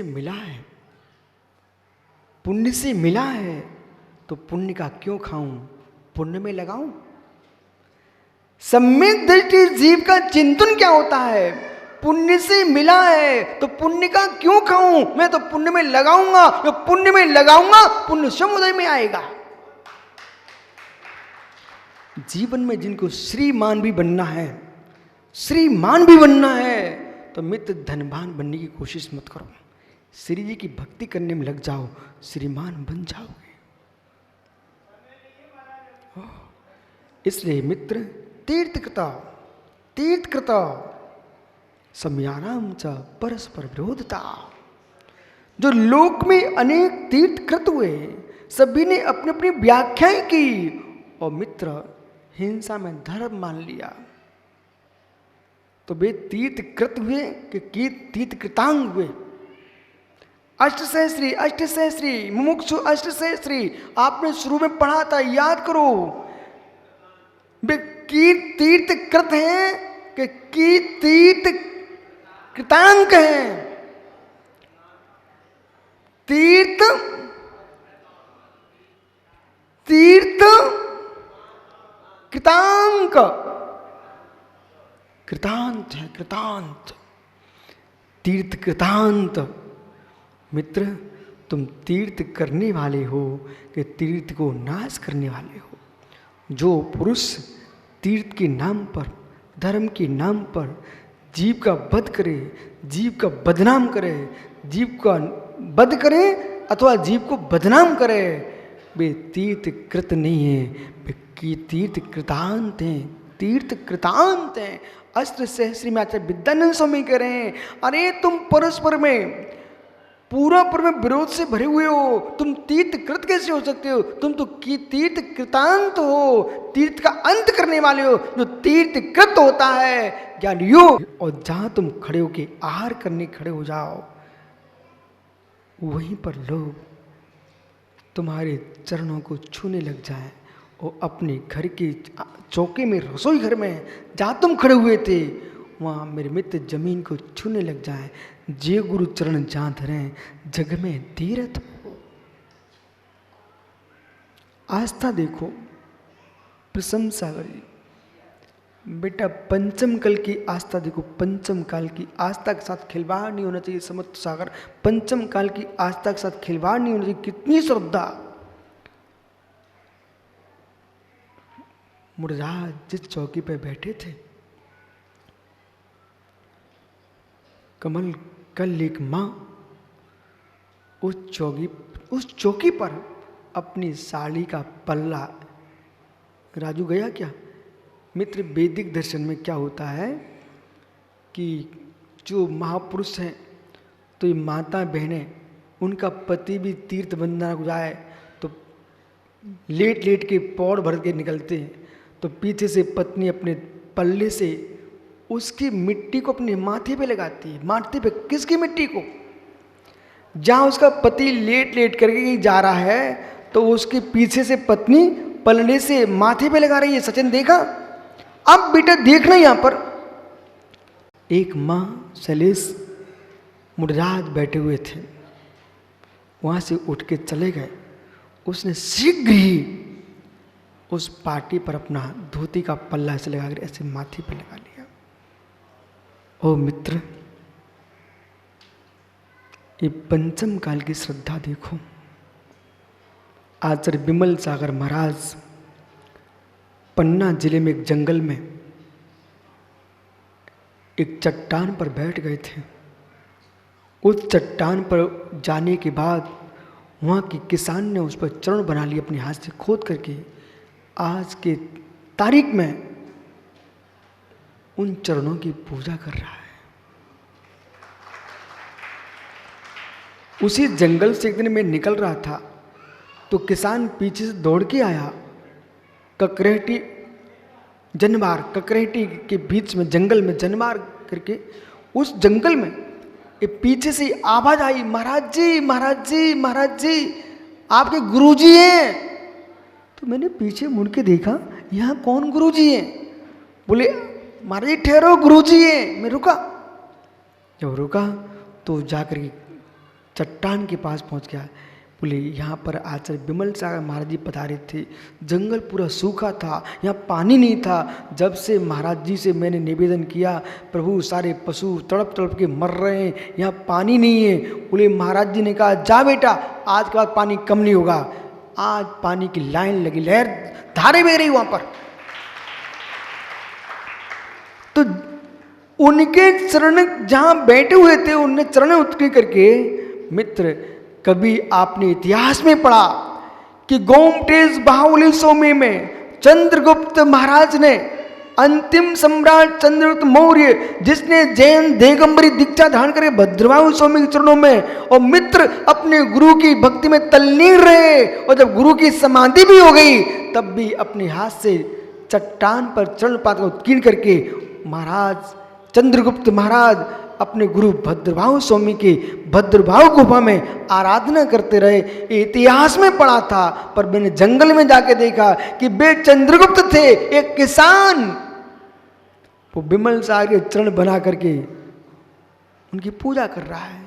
से मिला है, पुण्य से मिला है, तो पुण्य का क्यों खाऊं, पुण्य में लगाऊं। सम्यक दृष्टि जीव का चिंतन क्या होता है, पुण्य से मिला है तो पुण्य का क्यों खाऊं, मैं तो पुण्य में लगाऊंगा, जो पुण्य में लगाऊंगा पुण्य समुदाय में आएगा। जीवन में जिनको श्रीमान भी बनना है, श्रीमान भी बनना है, तो मित्र धनवान बनने की कोशिश मत करो, श्री जी की भक्ति करने में लग जाओ, श्रीमान बन जाओगे। इसलिए मित्र तीर्थकृता तीर्थकृता सम्यानाम च परस्पर विरोधता। जो लोक में अनेक तीर्थकृत हुए, सभी ने अपनी अपनी व्याख्याएं की, और मित्र हिंसा में धर्म मान लिया, तो वे तीर्थकृत हुए कि तीर्थकृतांग हुए। अष्टसहस्री मुमुक्षु अष्टसहस्री आपने शुरू में पढ़ा था, याद करो। वे की तीर्थकृत हैं कि तीर्थ कृतांक हैं। तीर्थ कृतांक, कृतांत है, कृतांत, तीर्थ कृतांत। मित्र तुम तीर्थ करने वाले हो कि तीर्थ को नाश करने वाले हो। जो पुरुष तीर्थ के नाम पर, धर्म के नाम पर जीव का वध करे, जीव का बदनाम करे, जीव का वध करे अथवा जीव को बदनाम करे, वे तीर्थ कृत नहीं है, वे तीर्थ कृतांत हैं, तीर्थ कृतांत हैं। अष्टसहस्री में आचार्य विद्यानंद स्वामी कह रहे हैं, अरे तुम परस्पर में पूरा पर में विरोध से भरे हुए हो, तुम तीर्थ कृत कैसे हो सकते हो, तुम तो तीर्थ कृतांत हो, तीर्थ का अंत करने वाले हो। जो तीर्थ कृत होता है ज्ञानियों, और जहां तुम खड़े होके आहार करने खड़े हो जाओ, वहीं पर लोग तुम्हारे चरणों को छूने लग जाए, और अपने घर के चौके में, रसोई घर में जहाँ तुम खड़े हुए थे, वहाँ मेरे मित्र जमीन को छूने लग जाए। जे गुरु चरण जहाँ धरें, जग में तीरथ हो। आस्था देखो, प्रशंसा करिए बेटा। पंचम कल की आस्था देखो, पंचम काल की आस्था के साथ खिलवाड़ नहीं होना चाहिए। समुद्र सागर पंचम काल की आस्था के साथ खिलवाड़ नहीं होना चाहिए। कितनी श्रद्धा। मुराद जिस चौकी पे बैठे थे, कमल कल एक माँ उस चौकी पर अपनी साड़ी का पल्ला, राजू गया क्या मित्र? वैदिक दर्शन में क्या होता है कि जो महापुरुष हैं, तो ये माता बहनें, उनका पति भी तीर्थ बंधना को जाए तो लेट लेट के पौड़ भर के निकलते हैं, तो पीछे से पत्नी अपने पल्ले से उसकी मिट्टी को अपने माथे पे लगाती है। माथे पे किसकी मिट्टी को? जहाँ उसका पति लेट लेट करके जा रहा है, तो उसके पीछे से पत्नी पल्ले से माथे पे लगा रही है। सचिन देखा? अब बेटा देखना, यहाँ पर एक माँ सलेस मुराद बैठे हुए थे, वहाँ से उठ के चले गए। उसने शीघ्र ही उस पार्टी पर अपना धोती का पल्ला ऐसे लगा कर ऐसे माथे पे लगा लिया। ओ मित्र, ये पंचम काल की श्रद्धा देखो। आचार्य विमल सागर महाराज पन्ना जिले में एक जंगल में एक चट्टान पर बैठ गए थे। उस चट्टान पर जाने के बाद वहाँ के किसान ने उस पर चरण बना लिए अपने हाथ से खोद करके। आज के तारीख में उन चरणों की पूजा कर रहा है। उसी जंगल से एक दिन मैं निकल रहा था, तो किसान पीछे से दौड़ के आया। ककरेहटी जनवार, ककरेहटी के बीच में जंगल में जनवार करके, उस जंगल में ये पीछे से आवाज आई, महाराज जी महाराज जी महाराज जी, आपके गुरुजी हैं। तो मैंने पीछे मुड़ के देखा, यहाँ कौन गुरुजी है? बोले महाराज जी ठहरो, गुरुजी हैं। मैं रुका। जब रुका तो जाकर के चट्टान के पास पहुंच गया। बोले यहाँ पर आचार्य विमल सागर महाराज जी पधारे थे, जंगल पूरा सूखा था, यहाँ पानी नहीं था। जब से महाराज जी से मैंने निवेदन किया, प्रभु सारे पशु तड़प तड़प के मर रहे हैं, यहाँ पानी नहीं है। बोले महाराज जी ने कहा जा बेटा, आज के बाद पानी कम नहीं होगा। आज पानी की लाइन लगी, लहर धारे बह रही वहां पर। तो उनके चरण जहां बैठे हुए थे, उनने चरण उत्कीर्ण करके, मित्र कभी आपने इतिहास में पढ़ा कि गोमटेज बाहुली सोमे में चंद्रगुप्त महाराज ने, अंतिम सम्राट चंद्रगुप्त मौर्य, जिसने जैन दिगंबरी दीक्षा धारण करके भद्रबाहु स्वामी के चरणों में, और मित्र अपने गुरु की भक्ति में तल्लीन रहे, और जब गुरु की समाधि भी हो गई तब भी अपने हाथ से चट्टान पर चरण पात्र उत्कीर्ण करके महाराज चंद्रगुप्त महाराज अपने गुरु भद्रबाहु स्वामी की भद्रबाहु गुफा में आराधना करते रहे। इतिहास में पढ़ा था, पर मैंने जंगल में जाके देखा कि वे चंद्रगुप्त थे, एक किसान, वो विमल सागर के चरण बना करके उनकी पूजा कर रहा है।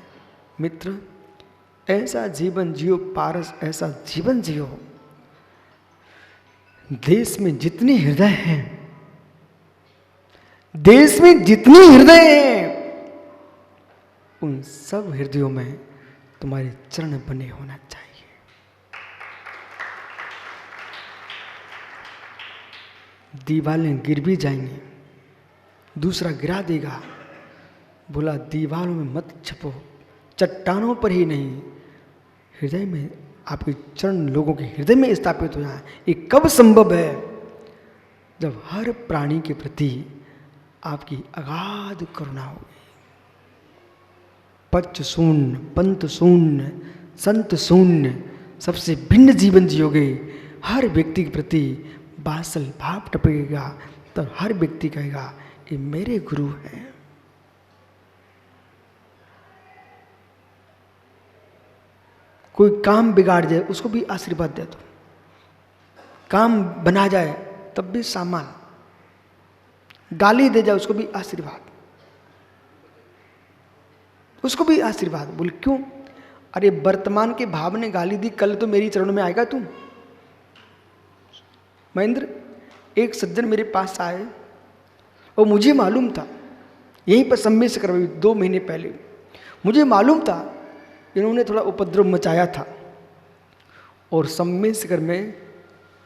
मित्र ऐसा जीवन जियो पारस, ऐसा जीवन जियो। देश में जितने हृदय हैं, देश में जितने हृदय हैं, उन सब हृदयों में तुम्हारे चरण बने होना चाहिए। दीवारें गिर भी जाएंगी, दूसरा गिरा देगा। बोला दीवारों में मत छपो, चट्टानों पर ही नहीं, हृदय में आपके चरण लोगों के हृदय में स्थापित हो जाए। ये कब संभव है? जब हर प्राणी के प्रति आपकी अगाध करुणा होगी। पच शून्य, पंथ शून्य, संत शून्य, सबसे भिन्न जीवन जियोगे। हर व्यक्ति के प्रति बासल भाव टपकेगा, तो हर व्यक्ति कहेगा ये मेरे गुरु हैं। कोई काम बिगाड़ जाए उसको भी आशीर्वाद दे दो, काम बना जाए तब भी सामान, गाली दे जाए उसको भी आशीर्वाद, उसको भी आशीर्वाद। बोले क्यों? अरे वर्तमान के भाव ने गाली दी, कल तो मेरी चरणों में आएगा तू। महेंद्र, एक सज्जन मेरे पास आए और मुझे मालूम था, यहीं पर सम्मेश कर 2 महीने पहले मुझे मालूम था इन्होंने थोड़ा उपद्रव मचाया था, और सम्मेशकर में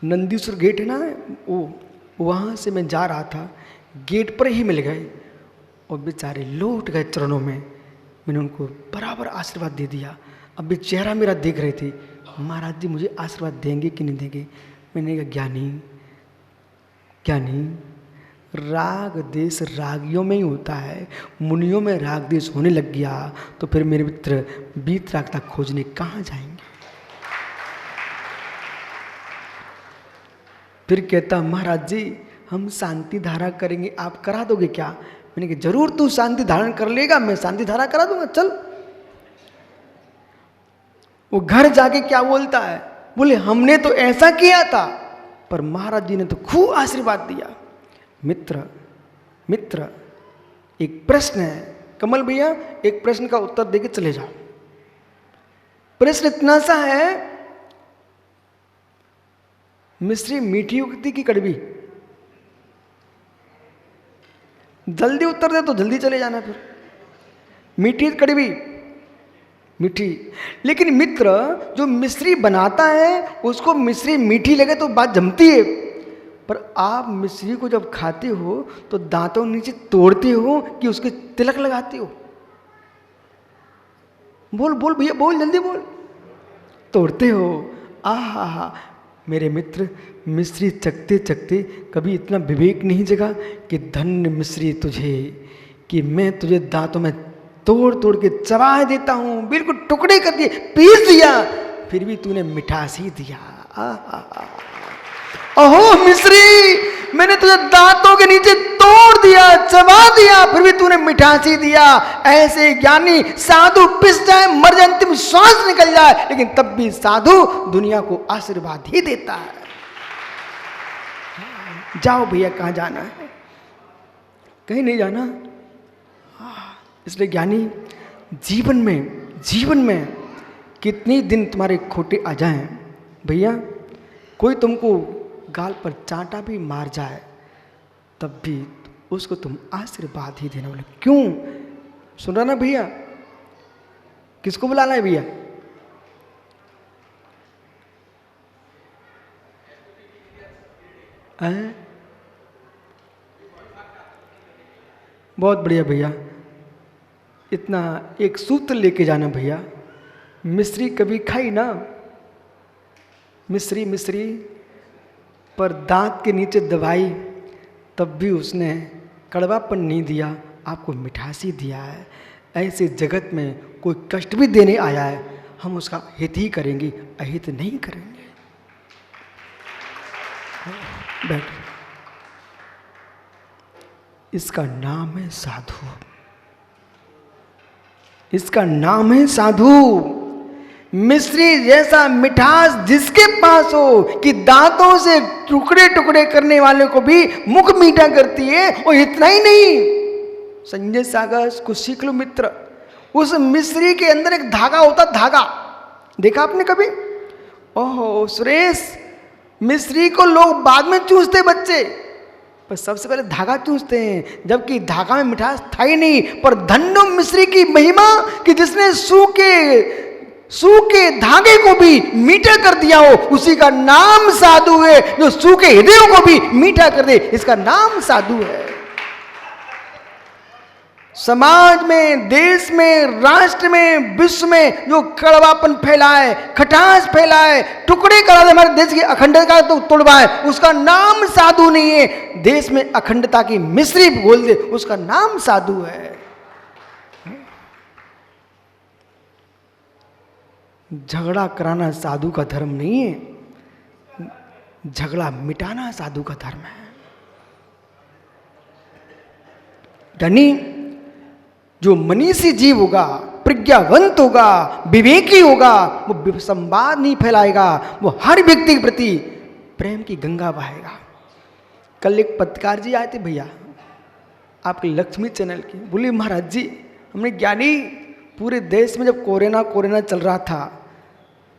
नंदीश्वर गेट है ना, वो वहाँ से मैं जा रहा था, गेट पर ही मिल गए और बेचारे लौट गए चरणों में। मैंने उनको बराबर आशीर्वाद दे दिया। अब भी चेहरा मेरा देख रहे थे, महाराज जी मुझे आशीर्वाद देंगे कि नहीं देंगे। मैंने कहा ज्ञानी ज्ञानी, राग देश रागियों में ही होता है, मुनियों में राग देश होने लग गया तो फिर मेरे मित्र बीत रागता खोजने कहाँ जाएंगे? फिर कहता महाराज जी हम शांति धारा करेंगे, आप करा दोगे क्या? मैंने कहा जरूर, तू शांति धारण कर लेगा, मैं शांति धारा करा दूंगा, चल। वो घर जाके क्या बोलता है? बोले हमने तो ऐसा किया था, पर महाराज जी ने तो खूब आशीर्वाद दिया। मित्र मित्र, एक प्रश्न है, कमल भैया एक प्रश्न का उत्तर देके चले जाओ। प्रश्न इतना सा है, मिश्री मीठी उगती की कड़वी? जल्दी उत्तर दे तो जल्दी चले जाना। फिर मीठी कड़वी? मीठी। लेकिन मित्र जो मिश्री बनाता है उसको मिश्री मीठी लगे तो बात जमती है, पर आप मिश्री को जब खाते हो तो दांतों नीचे तोड़ते हो कि उसके तिलक लगाते हो? बोल बोल भैया बोल, जल्दी बोल। तोड़ते हो। आहा हा, मेरे मित्र मिश्री चखते चखते कभी इतना विवेक नहीं जगा कि धन्य मिश्री तुझे, कि मैं तुझे दांतों में तोड़ तोड़ के चबा देता हूं, बिल्कुल टुकड़े कर दिए, पीस दिया, फिर भी तूने मिठास ही दिया। ओहो मिश्री, मैंने तुझे दांतों के नीचे तोड़ दिया, चबा दिया, फिर भी तूने मिठास ही दिया। ऐसे ज्ञानी साधु पिस जाए, मर जाए, अंतिम श्वास निकल जाए, लेकिन तब भी साधु दुनिया को आशीर्वाद ही देता है। जाओ भैया, कहाँ जाना है? कहीं नहीं जाना। इसलिए ज्ञानी जीवन में जीवन में कितने दिन तुम्हारे खोटे आ जाएं भैया, कोई तुमको गाल पर चांटा भी मार जाए तब भी उसको तुम आशीर्वाद ही देना। बोले क्यों? सुन रहा ना भैया? किसको बुलाना है भैया? बहुत बढ़िया भैया, इतना एक सूत्र लेके जाना भैया। मिश्री कभी खाई ना, मिश्री पर दांत के नीचे दबाई तब भी उसने कड़वापन नहीं दिया, आपको मिठासी दिया है। ऐसे जगत में कोई कष्ट भी देने आया है, हम उसका हित ही करेंगे, अहित नहीं करेंगे। बैठ। इसका नाम है साधु, इसका नाम है साधु। मिश्री जैसा मिठास जिसके पास हो कि दांतों से टुकड़े टुकड़े करने वाले को भी मुख मीठा करती है। और इतना ही नहीं, संजय सागर को सीख लो मित्र, उस मिश्री के अंदर एक धागा होता, धागा देखा आपने कभी? ओहो सुरेश, मिश्री को लोग बाद में चूसते बच्चे, पर सबसे पहले धागा चूसते हैं, जबकि धागा में मिठास था ही नहीं। पर धन्नो मिश्री की महिमा कि जिसने सूखे धागे को भी मीठा कर दिया हो, उसी का नाम साधु है। जो सूखे हृदयों को भी मीठा कर दे, इसका नाम साधु है। समाज में, देश में, राष्ट्र में, विश्व में जो कड़वापन फैलाए, खटास फैलाए, टुकड़े करा दे, हमारे देश की अखंडता तो तोड़वाए, उसका नाम साधु नहीं है। देश में अखंडता की मिश्री बोल दे, उसका नाम साधु है। झगड़ा कराना साधु का धर्म नहीं है, झगड़ा मिटाना साधु का धर्म है। धनी जो मनीषी जीव होगा, प्रज्ञावंत होगा, विवेकी होगा, वो संवाद नहीं फैलाएगा, वो हर व्यक्ति के प्रति प्रेम की गंगा बहाएगा। कल एक पत्रकार जी आए थे भैया आपके लक्ष्मी चैनल की, बोले महाराज जी हमने ज्ञानी पूरे देश में जब कोरोना चल रहा था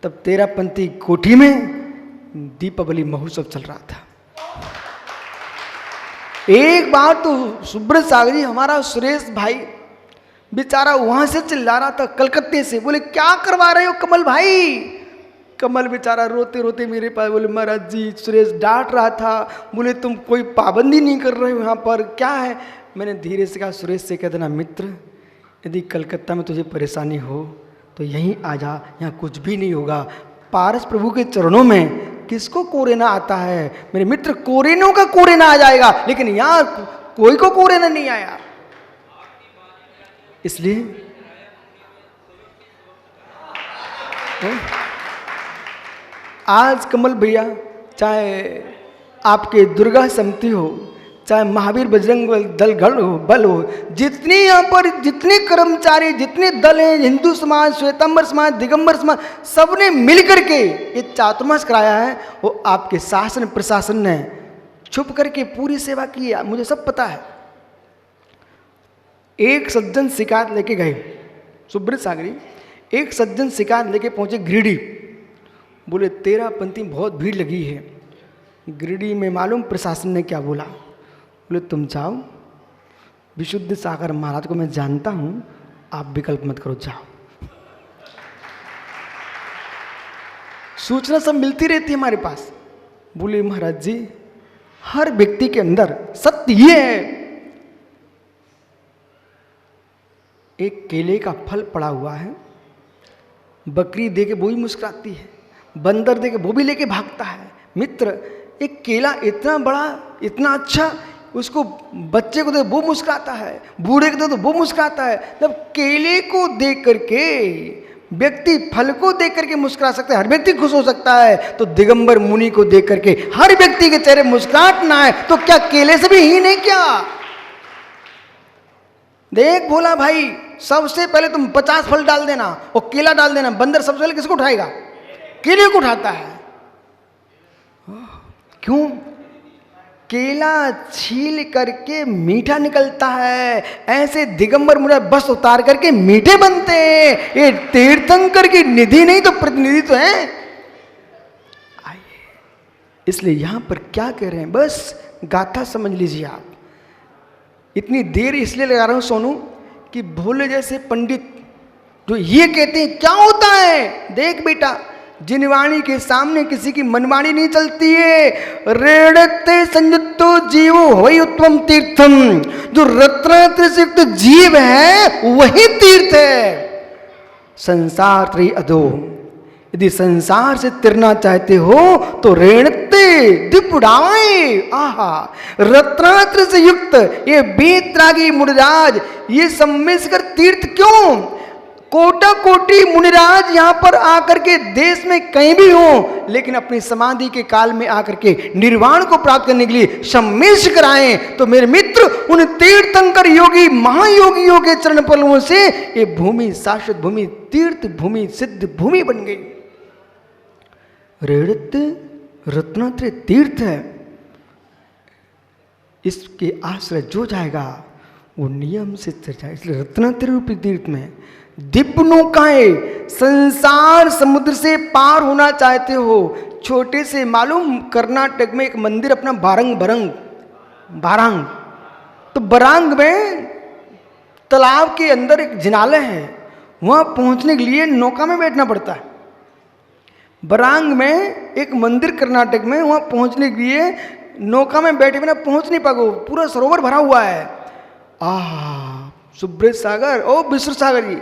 तब तेरापंथी कोठी में दीपावली महोत्सव चल रहा था। एक बार तो सुब्रत सागर जी हमारा सुरेश भाई बेचारा वहां से चिल्ला रहा था कलकत्ते से, बोले क्या करवा रहे हो कमल भाई? कमल बेचारा रोते रोते मेरे पास, बोले महाराज जी सुरेश डांट रहा था, बोले तुम कोई पाबंदी नहीं कर रहे हो यहाँ पर, क्या है? मैंने धीरे से कहा सुरेश से कह देना मित्र, यदि कलकत्ता में तुझे परेशानी हो तो यहीं आ जा, यहाँ कुछ भी नहीं होगा। पारस प्रभु के चरणों में किसको कोरेना आता है मेरे मित्र? कोरेनों का कोरेना आ जाएगा, लेकिन यहाँ कोई को कोरेना नहीं आया। इसलिए आज कमल भैया, चाहे आपके दुर्गा समिति हो, चाहे महावीर बजरंग दल बल हो, जितने यहाँ पर जितने कर्मचारी, जितने दल हैं, हिंदू समाज, श्वेतांबर समाज, दिगंबर समाज, सबने मिलकर के ये चातुर्मास कराया है। वो आपके शासन प्रशासन ने छुप करके पूरी सेवा की है, मुझे सब पता है। एक सज्जन शिकायत लेके गए, सुब्रत सागरी एक सज्जन शिकायत लेके पहुंचे गिरिडीह, बोले तेरापंथी बहुत भीड़ लगी है। गिरिडीह में मालूम प्रशासन ने क्या बोला? बोले तुम जाओ, विशुद्ध सागर महाराज को मैं जानता हूं, आप विकल्प मत करो, जाओ। सूचना सब मिलती रहती है हमारे पास। बोले महाराज जी हर व्यक्ति के अंदर सत्य ये है, एक केले का फल पड़ा हुआ है, बकरी दे के वो भी मुस्कुराती है, बंदर दे के वो भी लेके भागता है। मित्र एक केला इतना बड़ा, इतना अच्छा, उसको बच्चे को दे वो मुस्कुराता है, बूढ़े को दे तो वो मुस्कुराता है। जब केले को देख करके व्यक्ति फल को देख करके मुस्कुरा सकता है, हर व्यक्ति खुश हो सकता है, तो दिगंबर मुनि को देख करके हर व्यक्ति के चेहरे मुस्कुराहट ना है तो क्या केले से भी हीन है क्या? देख भोला भाई, सबसे पहले तुम 50 फल डाल देना और केला डाल देना, बंदर सबसे पहले किसको उठाएगा? केले को उठाता है। क्यों? केला छील करके मीठा निकलता है, ऐसे दिगंबर मुनिराज बस उतार करके मीठे बनते हैं। ये तीर्थंकर की निधि नहीं तो प्रतिनिधि तो है। आइए, इसलिए यहां पर क्या कह रहे हैं, बस गाथा समझ लीजिए आप। इतनी देर इसलिए लगा रहा हूं सोनू कि भोले जैसे पंडित जो ये कहते हैं क्या होता है, देख बेटा, जिनवाणी के सामने किसी की मनवाणी नहीं चलती है। रेणते संयुक्तो जीवो वही उत्तम तीर्थम, जो रत्नात्र से युक्त जीव है वही तीर्थ है। संसार त्री अधो, यदि संसार से तिरना चाहते हो तो रेणते दिपुड़ाए, आहा, रत्नात्र से युक्त ये बेतरागी मुनिराज, ये सब मिलकर तीर्थ क्यों? कोटा कोटि मुनिराज यहां पर आकर के देश में कहीं भी हो, लेकिन अपनी समाधि के काल में आकर के निर्वाण को प्राप्त करने के लिए सम्मेश कराएं। तो मेरे मित्र, उन तीर्थंकर योगी महायोगियों के चरण पलवों से ये भूमि शाश्वत भूमि, तीर्थ भूमि, सिद्ध भूमि बन गई। रेणत रत्नात्रय तीर्थ है, इसके आश्रय जो जाएगा वो नियम से चल जाए। इसलिए रत्नात्रय रूपी तीर्थ में दिव्य नौकाएं, संसार समुद्र से पार होना चाहते हो, छोटे से मालूम कर्नाटक में एक मंदिर अपना बारंग, तो बरांग में तालाब के अंदर एक जिनालय है, वहां पहुंचने के लिए नौका में बैठना पड़ता है। बरांग में एक मंदिर कर्नाटक में, वहां पहुंचने के लिए नौका में बैठे बिना पहुंच नहीं पाओ, पूरा सरोवर भरा हुआ है। सुब्रत सागर, ओ विश्व सागर जी,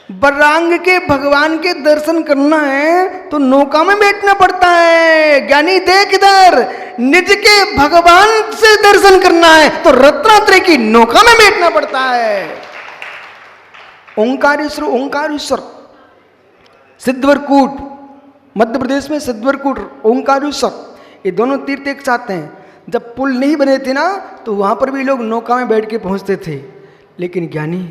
बरांग के भगवान के दर्शन करना है तो नौका में बैठना पड़ता है। ज्ञानी देख इधर, निज के भगवान से दर्शन करना है तो रत्नात्रय की नौका में बैठना पड़ता है। ओंकारेश्वर सिद्धवरकूट, मध्य प्रदेश में सिद्धवरकूट, ओंकारेश्वर, ये दोनों तीर्थ एक साथ हैं। जब पुल नहीं बने थे ना, तो वहां पर भी लोग नौका में बैठ के पहुंचते थे। लेकिन ज्ञानी,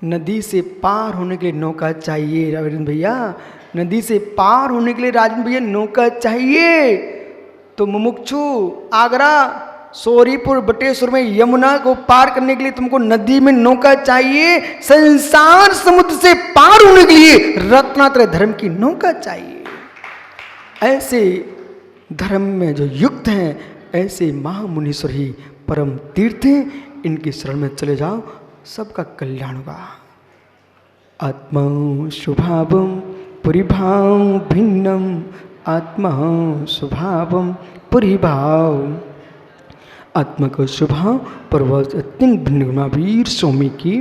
नदी से पार होने के लिए नौका चाहिए राजेंद्र भैया, नदी से पार होने के लिए राजेंद्र भैया नौका चाहिए। तो मुमुक्षु, आगरा, सोरीपुर, बटेश्वर में यमुना को पार करने के लिए तुमको नदी में नौका चाहिए। संसार समुद्र से पार होने के लिए रत्नात्रय धर्म की नौका चाहिए। ऐसे धर्म में जो युक्त हैं, ऐसे महामुनीश्वर ही परम तीर्थ हैं, इनकी शरण में चले जाओ, सबका कल्याण होगा। आत्मा स्वभावम परिभाव भिन्नम, आत्मा स्वभावम परिभाव, आत्मा का स्वभाव परवास अत्यंत भिन्न। महावीर स्वामी की